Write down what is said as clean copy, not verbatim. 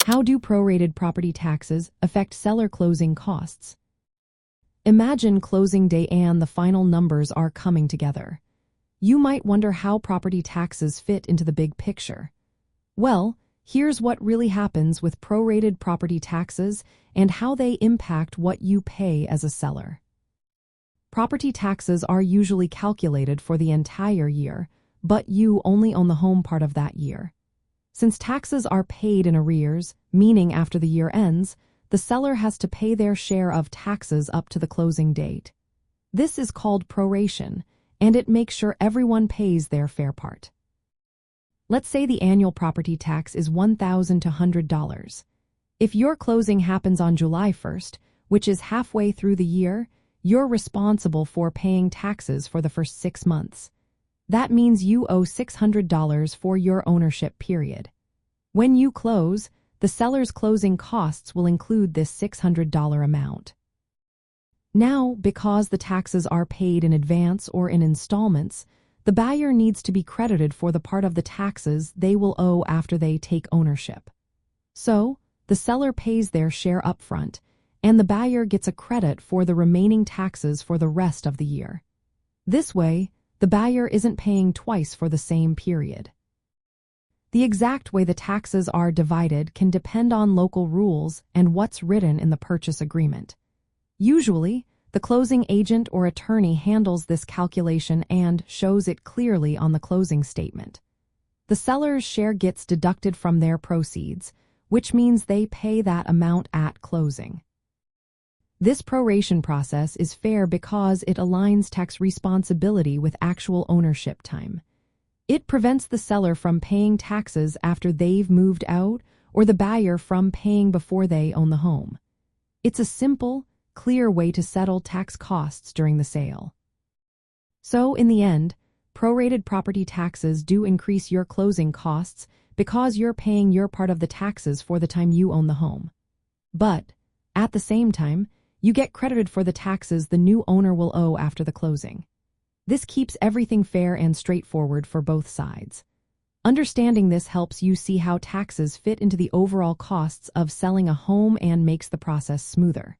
How do prorated property taxes affect seller closing costs? Imagine closing day and the final numbers are coming together. You might wonder how property taxes fit into the big picture. Well, here's what really happens with prorated property taxes and how they impact what you pay as a seller. Property taxes are usually calculated for the entire year, but you only own the home part of that year. Since taxes are paid in arrears, meaning after the year ends, the seller has to pay their share of taxes up to the closing date. This is called proration, and it makes sure everyone pays their fair part. Let's say the annual property tax is $1,200. If your closing happens on July 1st, which is halfway through the year, you're responsible for paying taxes for the first 6 months. That means you owe $600 for your ownership period. When you close, the seller's closing costs will include this $600 amount. Now, because the taxes are paid in advance or in installments, the buyer needs to be credited for the part of the taxes they will owe after they take ownership. So, the seller pays their share upfront, and the buyer gets a credit for the remaining taxes for the rest of the year. This way, the buyer isn't paying twice for the same period. The exact way the taxes are divided can depend on local rules and what's written in the purchase agreement. Usually, the closing agent or attorney handles this calculation and shows it clearly on the closing statement. The seller's share gets deducted from their proceeds, which means they pay that amount at closing. This proration process is fair because it aligns tax responsibility with actual ownership time. It prevents the seller from paying taxes after they've moved out or the buyer from paying before they own the home. It's a simple, clear way to settle tax costs during the sale. So, in the end, prorated property taxes do increase your closing costs because you're paying your part of the taxes for the time you own the home. But, at the same time, you get credited for the taxes the new owner will owe after the closing. This keeps everything fair and straightforward for both sides. Understanding this helps you see how taxes fit into the overall costs of selling a home and makes the process smoother.